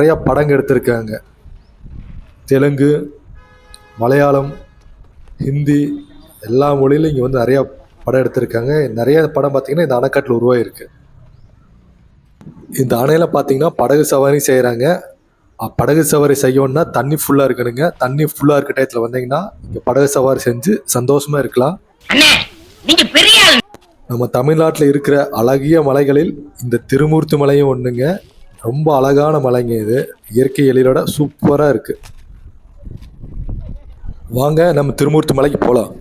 நிறையா படங்கள் எடுத்திருக்காங்க. தெலுங்கு, மலையாளம், ஹிந்தி எல்லா மொழியிலும் இங்கே வந்து நிறையா படம் எடுத்திருக்காங்க. நிறைய படம் பார்த்திங்கன்னா இந்த அணைக்கட்டில் உருவாகிருக்கு. இந்த அணையில் பார்த்திங்கன்னா படகு சவாரி செய்கிறாங்க. படகு சவாரி செய்யணும்னா தண்ணி ஃபுல்லாக இருக்கணுங்க. தண்ணி ஃபுல்லாக இருக்க டயத்தில் வந்தீங்கன்னா இங்கே படகு சவாரி செஞ்சு சந்தோஷமாக இருக்கலாம். நம்ம தமிழ்நாட்டில் இருக்கிற அழகிய மலைகளில் இந்த திருமூர்த்தி மலையும் ஒன்றுங்க. ரொம்ப அழகான மலைங்க இது. இயற்கை எழிலோட சூப்பராக இருக்குது. வாங்க நம்ம திருமூர்த்தி மலைக்கு போகலாம்.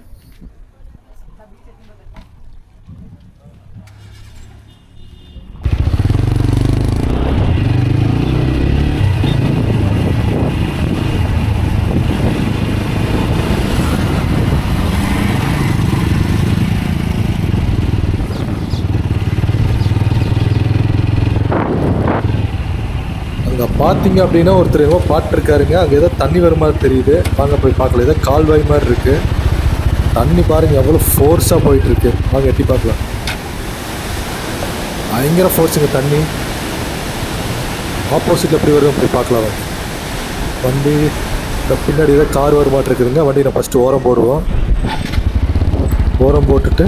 அங்கே பார்த்தீங்க அப்படின்னா ஒருத்தர் ஏதோ பாட்டுருக்காருங்க. அங்கே ஏதோ தண்ணி வர மாதிரி தெரியுது. வாங்க போய் பார்க்கலாம். ஏதோ கால்வாய் மாதிரி இருக்குது. தண்ணி பாருங்கள் எவ்வளோ ஃபோர்ஸாக போயிட்டுருக்கு. வாங்க எட்டி பார்க்கலாம். பயங்கர ஃபோர்ஸுங்க தண்ணி. ஆப்போசிட்டில் எப்படி வருதுன்னு போய் பார்க்கலாம். வாங்க வண்டி பின்னாடி ஏதோ கார் வர மாட்டு இருக்குதுங்க. வண்டி நான் ஃபஸ்ட்டு ஓரம் போடுவோம். ஓரம் போட்டுட்டு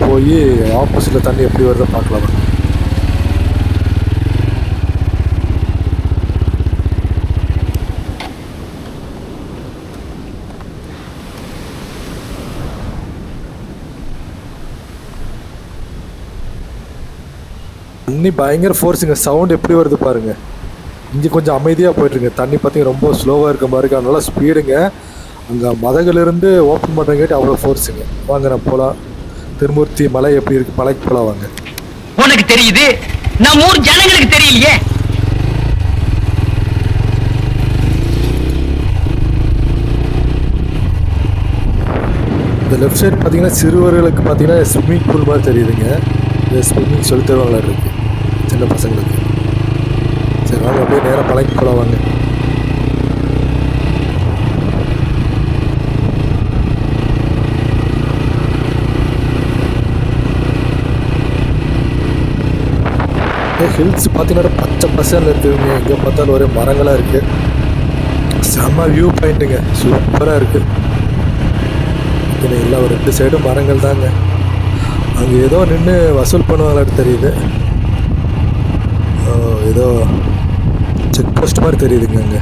போய் ஆப்போசிட்டில் தண்ணி எப்படி வருதுன்னு பார்க்கலாம். வாங்க தண்ணி பயங்கர ஃபோர்ஸுங்க. சவுண்ட் எப்படி வருது பாருங்கள். இங்கே கொஞ்சம் அமைதியாக போய்ட்டுருங்க. தண்ணி பார்த்தீங்கன்னா ரொம்ப ஸ்லோவாக இருக்க மாதிரி இருக்கு. அதனால ஸ்பீடுங்க. அங்கே மதகுலேருந்து ஓப்பன் பண்ணுறங்காட்டி அவ்வளோ ஃபோர்ஸுங்க. வாங்க நான் போகலாம். திருமூர்த்தி மலை எப்படி இருக்குது, மலைக்கு போகலாம் வாங்க. உனக்கு தெரியுது, நம்ம ஊர் ஜனங்களுக்கு தெரியலையே. இந்த லெஃப்ட் சைடு பார்த்தீங்கன்னா சிறுவர்களுக்கு பார்த்தீங்கன்னா ஸ்விம்மிங் பூல் மாதிரி தெரியுதுங்க. இந்த ஸ்விம்மிங் சொல்லி தருவாங்களா இருக்குது சின்ன பசங்களுக்கு. சரி வாங்க அப்படியே நேராக மலைக்கு போகலாம் வாங்க. ஹில்ஸ் பார்த்தீங்கன்னா பச்சை பசங்க இருக்குதுங்க. எங்கே பார்த்தாலும் ஒரே மரங்களாக இருக்குது. செம்ம வியூ பாயிண்ட்டுங்க. சூப்பராக இருக்குது. இதில் எல்லாம் ஒரு 2 சைடும் மரங்கள் தாங்க. அங்கே ஏதோ நின்று வசூல் பண்ணுவாங்களான்னு தெரியுது. ஏதோ செக் போஸ்ட் மாதிரி தெரியுதுங்க. அங்கே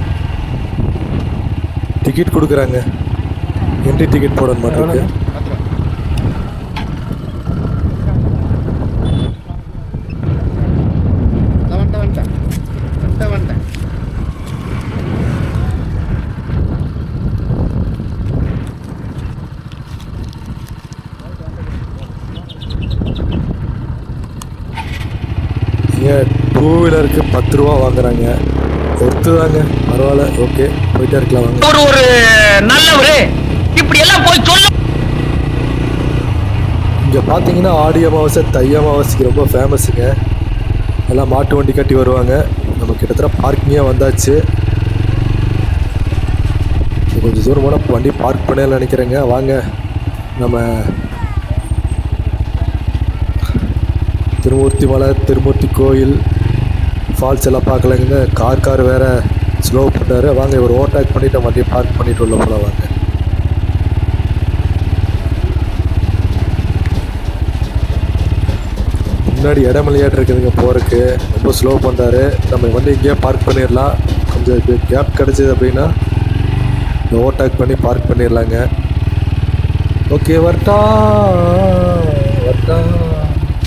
டிக்கெட் கொடுக்குறாங்க. என்ட்ரி டிக்கெட் போட மாட்டேங்குது. டூ வீலருக்கு 10 ரூபா வாங்குறாங்க. ஒருத்துதாங்க, பரவாயில்ல. ஓகே போயிட்டே இருக்கலாம் வாங்க. ஒரு நல்லவரு இப்படி எல்லாம் போய் சொல்ல. இங்கே பார்த்தீங்கன்னா ஆடி அமாவாசை தை அமாவாசைக்கு ரொம்ப ஃபேமஸுங்க. எல்லாம் மாட்டு வண்டி கட்டி வருவாங்க. நம்ம கிட்டத்தட்ட பார்க்கிங்காக வந்தாச்சு. கொஞ்சம் தூரம் போனால் வண்டி பார்க் பண்ணல நினைக்கிறேங்க. வாங்க நம்ம திருமூர்த்தி மலை, திருமூர்த்தி கோயில், ஃபால்ஸ் எல்லாம் பார்க்கலாங்க. கார் வேறு ஸ்லோ பண்ணார். வாங்க இவர் ஓவர்டேக் பண்ணிவிட்டு வண்டியை பார்க் பண்ணிவிட்டு உள்ள போகலாம் வாங்க. முன்னாடி இடம் விளையாட்டு இருக்குதுங்க போகிறதுக்கு. ரொம்ப ஸ்லோ பண்ணுறாரு. நம்ம வண்டி இங்கேயே பார்க் பண்ணிடலாம். கொஞ்சம் கேப் கிடச்சிது அப்படின்னா ஓவர்டேக் பண்ணி பார்க் பண்ணிடலாங்க. ஓகே வரட்டா.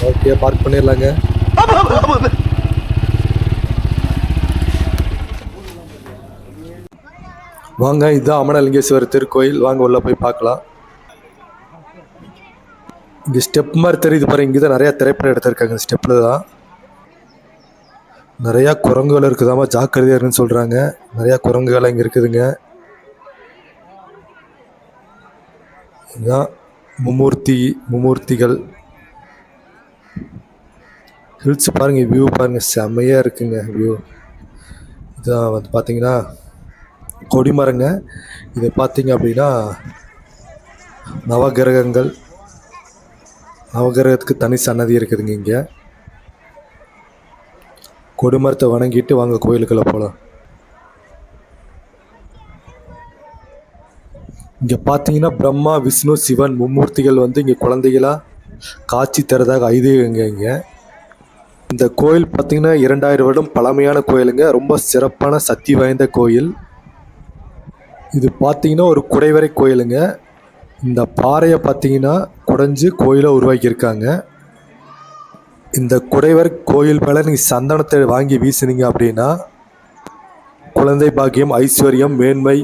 ஓகே பார்க் பண்ணிடலாங்க. வாங்க இதுதான் அமனலிங்கேஸ்வரர் திருக்கோயில். வாங்க உள்ள போய் பார்க்கலாம். இங்கே ஸ்டெப் மாதிரி தெரியுது பாருங்க. இங்கே தான் நிறையா திரைப்படம் எடுத்திருக்காங்க. ஸ்டெப்பில் தான் நிறையா குரங்குகள் இருக்குதாமா. ஜாக்கிரதையாக இருக்குன்னு சொல்கிறாங்க. நிறையா குரங்குகள் இங்கே இருக்குதுங்க. இதுதான் மும்மூர்த்திகள். ஹில்ஸ் பாருங்கள், வியூ பாருங்கள், செம்மையாக இருக்குங்க வியூ. இதுதான் வந்து பார்த்தீங்கன்னா கொடிமரங்க. இதை பார்த்தீங்க அப்படின்னா நவகிரகத்துக்கு தனி சன்னதி இருக்குதுங்க. இங்கே கொடிமரத்தை வணங்கிட்டு வாங்க கோயிலுக்குள்ளே போகலாம். இங்கே பார்த்தீங்கன்னா பிரம்மா விஷ்ணு சிவன் மும்மூர்த்திகள் வந்து இங்கே குழந்தைகளா காட்சி தரதாக ஐதீகங்க. இங்கே இந்த கோயில் பார்த்தீங்கன்னா 2000 வருடம் பழமையான கோயிலுங்க. ரொம்ப சிறப்பான சக்தி வாய்ந்த கோயில். இது பார்த்தீங்கன்னா ஒரு குடைவரை கோயிலுங்க. இந்த பாறையை பார்த்தீங்கன்னா குடைஞ்சு கோயிலை உருவாக்கியிருக்காங்க. இந்த குடைவரை கோயில் மேலே நீங்கள் சந்தனத்தை வாங்கி வீசுனீங்க அப்படின்னா குழந்தை பாக்கியம், ஐஸ்வர்யம், மேன்மை,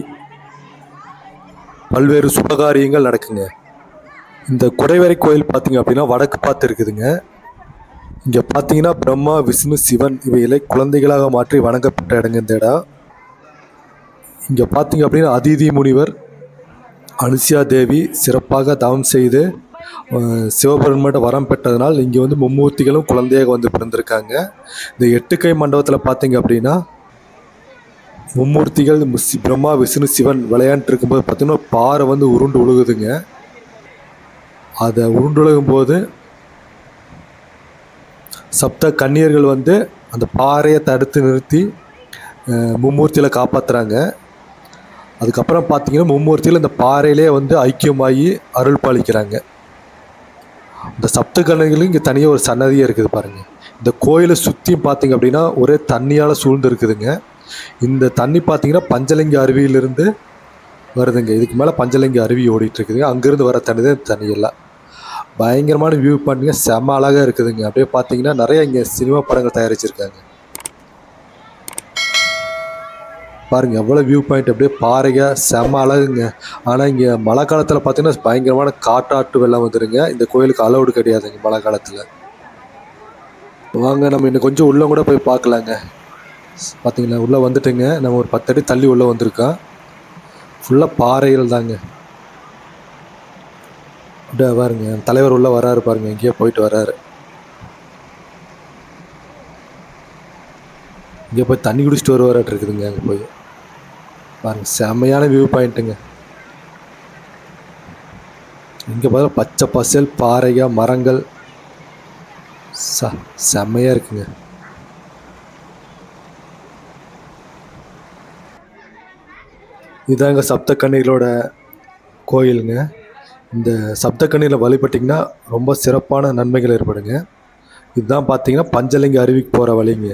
பல்வேறு சுபகாரியங்கள் நடக்குங்க. இந்த குடைவரை கோயில் பார்த்தீங்க அப்படின்னா வடக்கு பார்த்து இருக்குதுங்க. இங்கே பார்த்தீங்கன்னா பிரம்மா விஷ்ணு சிவன் இவைகளை குழந்தைகளாக மாற்றி வணங்கப்பட்ட இடங்க இந்த இடம். இங்கே பார்த்தீங்க அப்படின்னா அதிதி முனிவர் அனுசியா தேவி சிறப்பாக தவம் செய்து சிவபெருமான் வரம் பெற்றதுனால் இங்கே வந்து மும்மூர்த்திகளும் குழந்தையாக வந்து பிறந்திருக்காங்க. இந்த 8 கை மண்டபத்தில் பார்த்தீங்க அப்படின்னா மும்மூர்த்திகள் பிரம்மா விஷ்ணு சிவன் விளையாண்டு இருக்கும்போது பார்த்தீங்கன்னா பாறை வந்து உருண்டு உழுகுதுங்க. அதை உருண்டு உழுகும் போது சப்த கன்னியர்கள் வந்து அந்த பாறையை தடுத்து நிறுத்தி மும்மூர்த்தியில் காப்பாற்றுறாங்க. அதுக்கப்புறம் பார்த்தீங்கன்னா மும்மூர்த்தியில் இந்த பாறையிலே வந்து ஐக்கியமாகி அருள் பாலிக்கிறாங்க. இந்த சப்த கன்னியர்களும் இங்கே தனியாக ஒரு சன்னதியாக இருக்குது பாருங்கள். இந்த கோயிலை சுற்றியும் பார்த்தீங்க அப்படின்னா ஒரே தண்ணியால் சூழ்ந்து இருக்குதுங்க. இந்த தண்ணி பார்த்தீங்கன்னா பஞ்சலிங்க அருவியிலிருந்து வருதுங்க. இதுக்கு மேலே பஞ்சலிங்க அருவி ஓடிட்டு இருக்குதுங்க. அங்கேருந்து வர தண்ணி தான் தண்ணியெல்லாம் பயங்கரமான வியூ பாயிண்ட்டுங்க. செம்ம அழகாக இருக்குதுங்க. அப்படியே பார்த்தீங்கன்னா நிறைய இங்கே சினிமா படங்கள் தயாரிச்சிருக்காங்க பாருங்கள். எவ்வளோ வியூ பாயிண்ட் அப்படியே பாருங்க, செம்ம அழகுங்க. ஆனால் இங்கே மழை காலத்தில் பார்த்தீங்கன்னா பயங்கரமான காட்டாட்டு வெள்ளம் வந்துடுங்க. இந்த கோயிலுக்கு அலௌடு கிடையாதுங்க மழை காலத்தில். வாங்க நம்ம இன்னும் கொஞ்சம் உள்ளே கூட போய் பார்க்கலாங்க. பார்த்தீங்களா உள்ளே வந்துட்டுங்க. நம்ம ஒரு 10 அடி தள்ளி உள்ளே வந்திருக்கோம். ஃபுல்லாக பாறைகள் தாங்க. அப்படியே பாருங்க தலைவர் உள்ளே வராரு பாருங்க. எங்கேயோ போயிட்டு வராரு. இங்கே போய் தண்ணி குடிச்சிட்டு வருவாராட்டு இருக்குதுங்க. அங்கே போய் பாருங்க செம்மையான வியூ பாயிண்ட்டுங்க. இங்கே பார்த்தா பச்சை பசேல் பாறைங்க மரங்கள் செம்மையாக இருக்குங்க. இதாங்க சப்தக்கன்னிகளோட கோயிலுங்க. இந்த சப்தக்கன்னியில் வழிபட்டிங்கன்னா ரொம்ப சிறப்பான நன்மைகள் ஏற்படுங்க. இதுதான் பார்த்தீங்கன்னா பஞ்சலிங்க அருவிக்கு போகிற வழிங்க.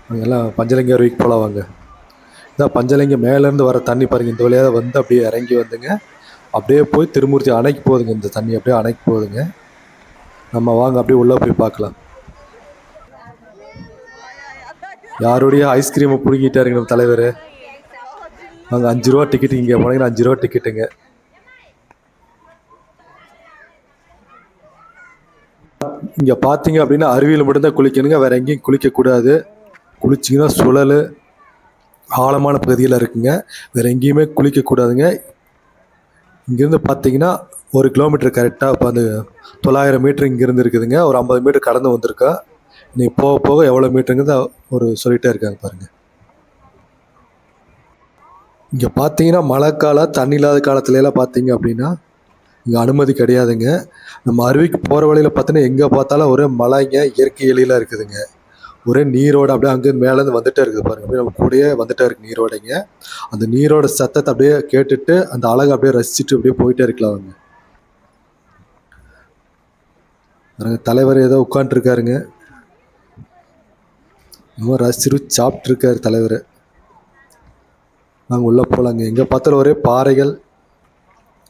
அங்கெல்லாம் பஞ்சலிங்க அருவிக்கு போகலாம் வாங்க. இதான் பஞ்சலிங்க மேலேருந்து வர தண்ணி பாருங்கள். இந்த வழியாக வந்து அப்படியே இறங்கி வந்துங்க. அப்படியே போய் திருமூர்த்தி அணைக்கு போகுதுங்க. இந்த தண்ணி அப்படியே அணைக்கு போகுதுங்க. நம்ம வாங்க அப்படியே உள்ளே போய் பார்க்கலாம். யாருடைய ஐஸ்கிரீமை பிடிக்கிட்டாருங்க நம்ம தலைவர். அங்கே 5 ரூபா டிக்கெட்டு. இங்கே போனீங்கன்னா 5 ரூபா டிக்கெட்டுங்க. இங்கே பார்த்தீங்க அப்படின்னா அருவியில் மட்டும்தான் குளிக்கணுங்க. வேறு எங்கேயும் குளிக்கக்கூடாது. குளிச்சிங்கன்னா சுழல் ஆழமான பகுதியில் இருக்குங்க. வேறு எங்கேயுமே குளிக்கக்கூடாதுங்க. இங்கேருந்து பார்த்தீங்கன்னா 1 கிலோமீட்டர் கரெக்டாக இப்போ அந்த 900 மீட்டர் இங்கேருந்து இருக்குதுங்க. ஒரு 50 மீட்டர் கடந்து வந்திருக்கோம். இன்னைக்கு போக போக எவ்வளோ மீட்டருங்கிறது ஒரு சொல்லிகிட்டே இருக்காங்க பாருங்கள். இங்கே பார்த்தீங்கன்னா மழைக்காலம் தண்ணி இல்லாத காலத்துலலாம் பார்த்தீங்க அப்படின்னா இங்கே அனுமதி கிடையாதுங்க. நம்ம அருவிக்கு போகிற வழியில் பார்த்தீங்கன்னா எங்கே பார்த்தாலும் ஒரே மலைங்க, இயற்கை எழிலாக இருக்குதுங்க. ஒரே நீரோடு அப்படியே அங்கே மேலேருந்து வந்துகிட்டே இருக்குது பாருங்கள். அப்படியே நம்ம கூடயே வந்துகிட்டே இருக்குது நீரோடைங்க. அந்த நீரோட சத்தத்தை அப்படியே கேட்டுட்டு அந்த அழகை அப்படியே ரசிச்சுட்டு அப்படியே போயிட்டே இருக்கலாம் அவங்க. தலைவர் ஏதோ உட்காண்ட்ருக்காருங்க. ரொம்ப ரசிச்சு சாப்பிட்ருக்காரு தலைவர். நாங்கள் உள்ளே போகலாங்க. எங்கே பார்த்தாலும் ஒரே பாறைகள்,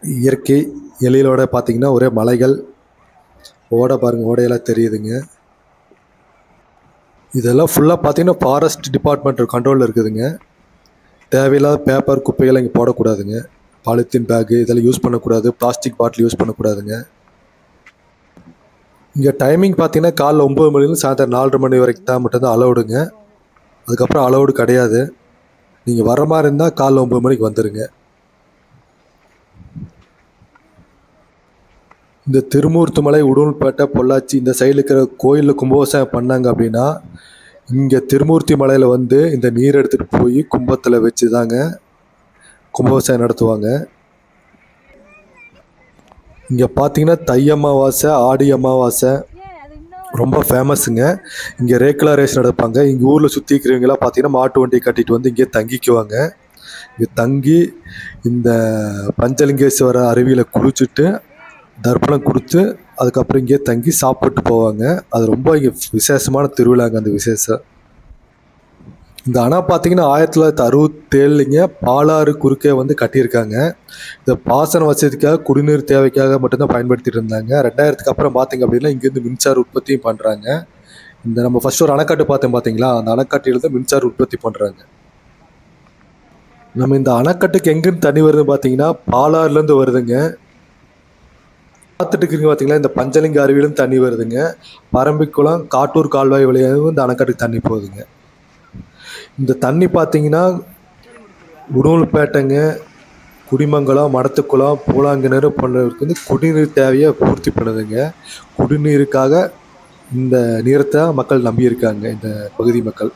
இயற்கை எழிலோட பார்த்தீங்கன்னா ஒரே மலைகள், ஓடை பாருங்கள், ஓடையெல்லாம் தெரியுதுங்க. இதெல்லாம் ஃபுல்லாக பார்த்தீங்கன்னா ஃபாரஸ்ட் டிபார்ட்மெண்ட் கண்ட்ரோலில் இருக்குதுங்க. தேவையில்லாத பேப்பர் குப்பைகள் இங்கே போடக்கூடாதுங்க. பாலித்தீன் பேக்கு இதெல்லாம் யூஸ் பண்ணக்கூடாது. பிளாஸ்டிக் பாட்டில் யூஸ் பண்ணக்கூடாதுங்க. இங்கே டைமிங் பார்த்தீங்கன்னா காலைல 9 மணிலேருந்து சாயந்தரம் 4:30 மணி வரைக்கும் தான் மட்டும்தான் அலௌடுங்க. அதுக்கப்புறம் அலௌடு கிடையாது. நீங்கள் வர மாதிரி இருந்தால் காலைல 9 மணிக்கு வந்துடுங்க. இந்த திருமூர்த்தி மலை, உடுமல்பேட்டை, பொள்ளாச்சி இந்த சைடில் இருக்கிற கோயிலில் கும்பாபிஷேகம் பண்ணாங்க அப்படின்னா இங்கே திருமூர்த்தி மலையில் வந்து இந்த நீர் எடுத்துகிட்டு போய் கும்பத்தில் வச்சு தாங்க கும்பாபிஷேகம் நடத்துவாங்க. இங்கே பார்த்தீங்கன்னா தை அமாவாசை, ஆடி அமாவாசை ரொம்ப ஃபேமஸுங்க. இங்கே ரேக்லா ரேஸ் நடப்பாங்க. இங்கே ஊரில் சுற்றி இருக்கிறவங்கலாம் பார்த்தீங்கன்னா மாட்டு வண்டியை கட்டிட்டு வந்து இங்கே தங்கிக்குவாங்க. இங்கே தங்கி இந்த பஞ்சலிங்கேஸ்வரர் அருவியில் குளிச்சுட்டு தர்ப்பணம் கொடுத்து அதுக்கப்புறம் இங்கேயே தங்கி சாப்பிட்டு போவாங்க. அது ரொம்ப இங்கே விசேஷமான திருவிழாங்க அந்த விசேஷம். இந்த அணை பார்த்தீங்கன்னா 1967லிங்க பாலாறு குறுக்கே வந்து கட்டியிருக்காங்க. இதை பாசன வசதிக்காக குடிநீர் தேவைக்காக மட்டும்தான் பயன்படுத்திட்டு இருந்தாங்க. 2000க்கு அப்புறம் பார்த்தீங்க அப்படின்னா இங்கேருந்து மின்சார உற்பத்தியும் பண்ணுறாங்க. இந்த நம்ம ஃபர்ஸ்ட் ஒரு அணைக்கட்டு பார்த்தோம் பார்த்தீங்களா, அந்த அணைக்கட்டில தான் மின்சார உற்பத்தி பண்ணுறாங்க. நம்ம இந்த அணைக்கட்டுக்கு எங்கேருந்து தண்ணி வருதுன்னு பார்த்தீங்கன்னா பாலாறுலேருந்து வருதுங்க. பார்த்துட்டு இருக்கீங்க பார்த்தீங்களா, இந்த பஞ்சலிங்க அருவியிலும் தண்ணி வருதுங்க. பரம்பிக்குளம் காட்டூர் கால்வாய் வழியாகவும் இந்த அணைக்கட்டுக்கு தண்ணி போகுதுங்க. இந்த தண்ணி பார்த்தீங்கன்னா உடுமல்பேட்டைங்க, குடிமங்கலம், மடத்துக்குளம், பூலாங்கிணறு போன்றவருக்கு வந்து குடிநீர் தேவையை பூர்த்தி பண்ணுதுங்க. குடிநீருக்காக இந்த நீரத்தை மக்கள் நம்பியிருக்காங்க இந்த பகுதி மக்கள்.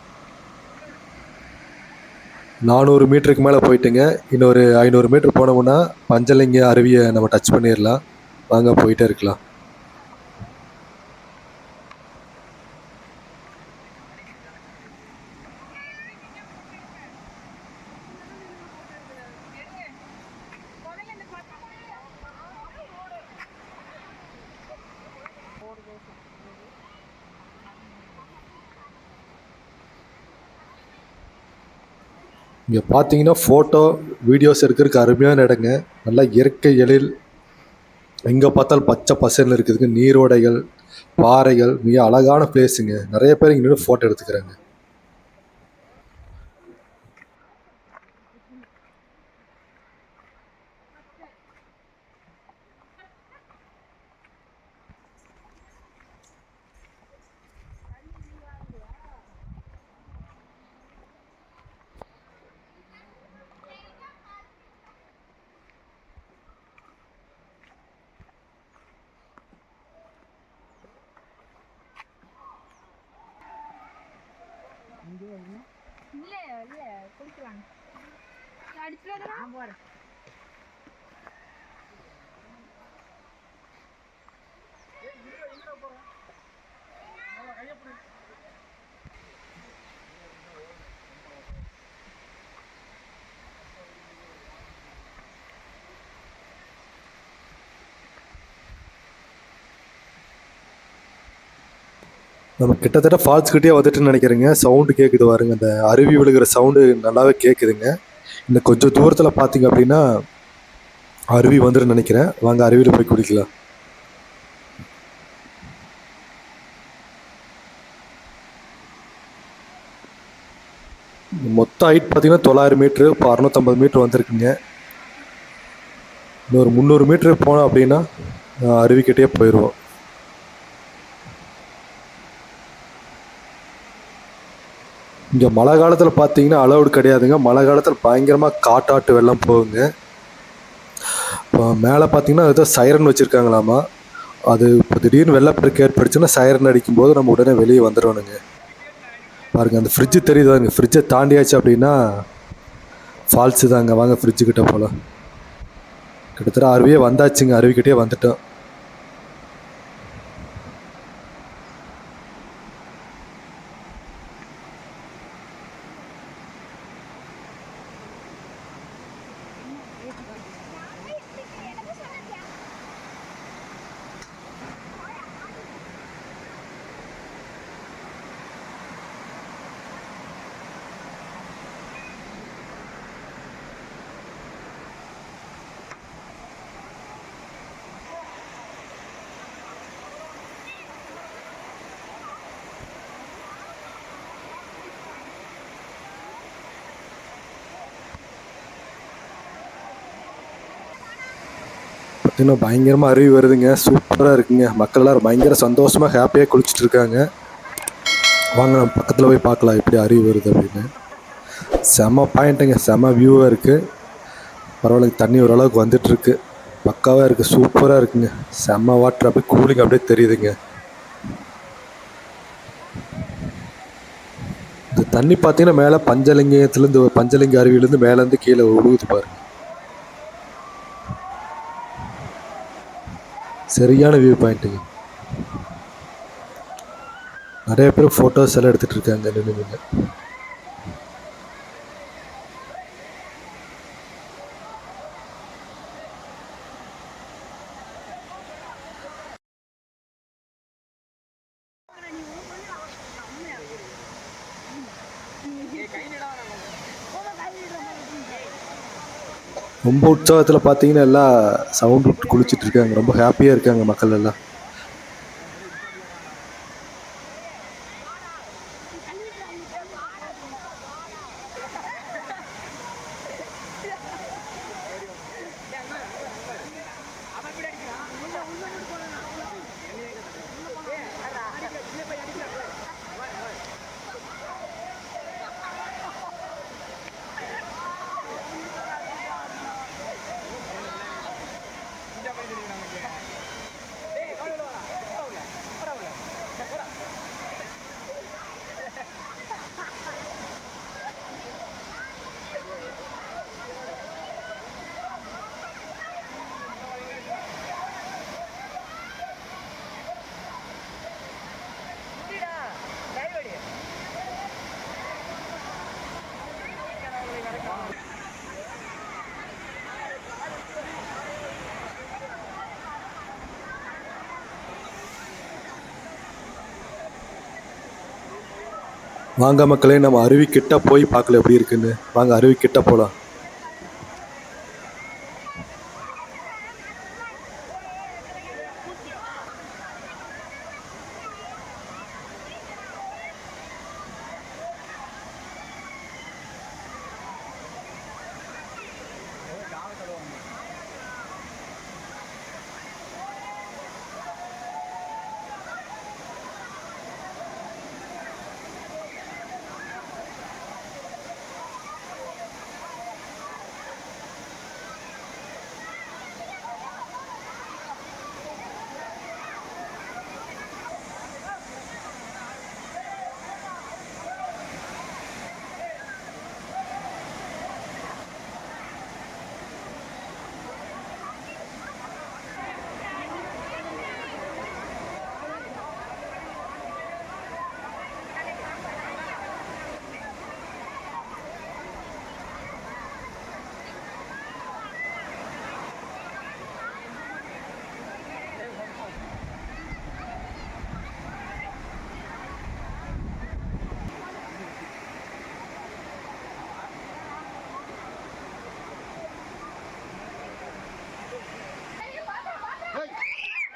400 மீட்டருக்கு மேலே போயிட்டுங்க. இன்னொரு 500 மீட்டர் போனோம்னா பஞ்சலிங்க அருவியை நம்ம டச் பண்ணிடலாம். வாங்க போயிட்டே இருக்கலாம். இங்கே பார்த்தீங்கன்னா ஃபோட்டோ வீடியோஸ் எடுக்கிறதுக்கு அருமையான இடங்க. நல்லா இயற்கை எழில், எங்கே பார்த்தாலும் பச்சை பசேல்னு இருக்குதுங்க. நீரோடைகள், பாறைகள், மிக அழகான பிளேஸுங்க. நிறைய பேர் இங்கே நின்று ஃபோட்டோ எடுத்துக்கிறாங்க. இல்ல இல்ல குளிக்கலாம் அடிச்சுல போறேன். நம்ம கிட்டத்தட்ட ஃபால்ஸ் கிட்டே வந்துட்டுன்னு நினைக்கிறேங்க. சவுண்டு கேட்குது பாருங்க, அந்த அருவி விழுகிற சவுண்டு நல்லாவே கேட்குதுங்க. இன்னும் கொஞ்சம் தூரத்தில் பார்த்தீங்க அப்படின்னா அருவி வந்துடும் நினைக்கிறேன். வாங்க அருவியில் போய் குளிக்கலாம். மொத்த ஹைட் பார்த்தீங்கன்னா 900 மீட்ரு, இப்போ 650 மீட்ரு வந்திருக்குங்க. இன்னொரு 300 மீட்ரு போனோம் அப்படின்னா அருவிக்கிட்டே போயிடுவோம். இங்கே மழை காலத்தில் பார்த்தீங்கன்னா அலௌடு கிடையாதுங்க. மழை காலத்தில் பயங்கரமாக காட்டாட்டு வெள்ளம் போகுங்க. இப்போ மேலே பார்த்தீங்கன்னா ஏதோ சைரன் வச்சுருக்காங்களாமா. அது இப்போ திடீர்னு வெள்ளப்பெருக்கு ஏற்படுச்சுன்னா சைரன் அடிக்கும்போது நம்ம உடனே வெளியே வந்துடணுங்க. பாருங்கள், அந்த ஃப்ரிட்ஜு தெரியுதாங்க. ஃப்ரிட்ஜை தாண்டியாச்சு அப்படின்னா ஃபால்ஸு தாங்க. வாங்க ஃப்ரிட்ஜுக்கிட்ட போகலாம். கிட்டத்தட்ட அருவியே வந்தாச்சுங்க. அருவிக்கிட்டே வந்துட்டோம். பார்த்தீங்கன்னா பயங்கரமாக அருவி வருதுங்க. சூப்பராக இருக்குங்க. மக்கள் எல்லோரும் பயங்கர சந்தோஷமாக ஹாப்பியாக குளிச்சுட்டு இருக்காங்க. வாங்க நம்ம பக்கத்தில் போய் பார்க்கலாம் எப்படி அருவி வருது அப்படின்னு. செம்ம பாயிண்ட்டுங்க, செம்ம வியூவாக இருக்குது. பரவாயில்ல, தண்ணி ஓரளவுக்கு வந்துட்டுருக்கு. பக்காவாக இருக்குது, சூப்பராக இருக்குங்க. செம்ம வாட்டர் அப்படியே கூலிங் அப்படியே தெரியுதுங்க. இந்த தண்ணி பார்த்தீங்கன்னா மேலே பஞ்சலிங்க அருவியிலேருந்து மேலேருந்து கீழே ஒழுகுது பாருங்க. சரியான வியூ பாயிண்ட்டுங்க. நிறைய பேர் ஃபோட்டோஸ் எல்லாம் எடுத்துகிட்டு இருக்காங்க நின்று. ரொம்ப உற்சாகத்தில் பார்த்தீங்கன்னா எல்லாம் சவுண்ட் விட்டு குளிச்சுட்டு இருக்காங்க. ரொம்ப ஹாப்பியாக இருக்காங்க மக்கள் எல்லாம். வாங்க மக்களே, நம்ம அருவி கிட்ட போய் பார்க்கல எப்படி இருக்குன்னு. வாங்க அருவி கிட்ட போகலாம்.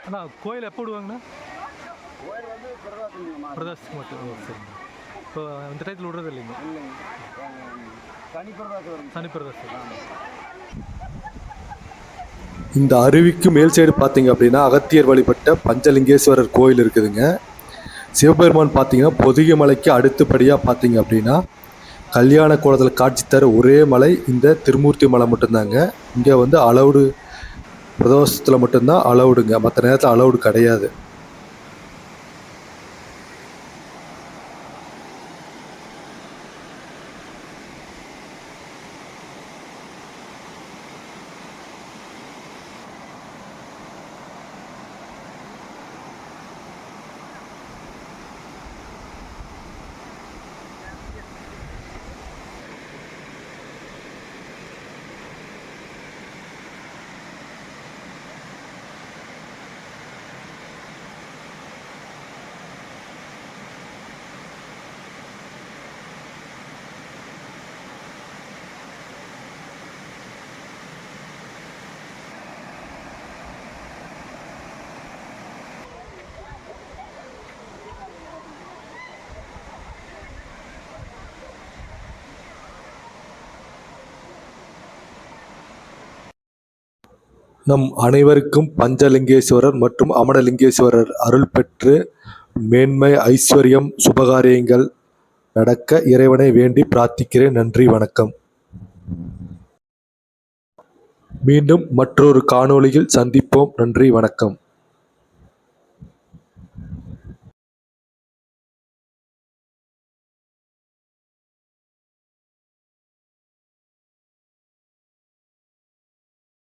அண்ணா கோயில் எப்போ விடுவாங்கண்ணா? பிரதோஷத்துக்கு மட்டும். சரிங்க. இப்போ இந்த டயத்தில் விடுறது இல்லைங்க? சனி பிரதோஷம். இந்த அருவிக்கு மேல் சைடு பார்த்தீங்க அப்படின்னா அகத்தியர் வழிபட்ட பஞ்சலிங்கேஸ்வரர் கோயில் இருக்குதுங்க. சிவபெருமான் பார்த்தீங்கன்னா பொதிகை மலைக்கு அடுத்தபடியாக பார்த்தீங்க அப்படின்னா கல்யாண கோலத்தில் காட்சி தர ஒரே மலை இந்த திருமூர்த்தி மலை மட்டும்தாங்க. இங்கே வந்து அலவுடு பிரதோஷத்தில் மட்டும்தான் அலவுடுங்க, மற்ற நேரத்தில் அலவுடு கிடையாது. நம் அனைவருக்கும் பஞ்சலிங்கேஸ்வரர் மற்றும் அமடலிங்கேஸ்வரர் அருள் பெற்று மேன்மை ஐஸ்வர்யம் சுபகாரியங்கள் நடக்க இறைவனை வேண்டி பிரார்த்திக்கிறேன். நன்றி, வணக்கம். மீண்டும் மற்றொரு காணொளியில் சந்திப்போம். நன்றி, வணக்கம்.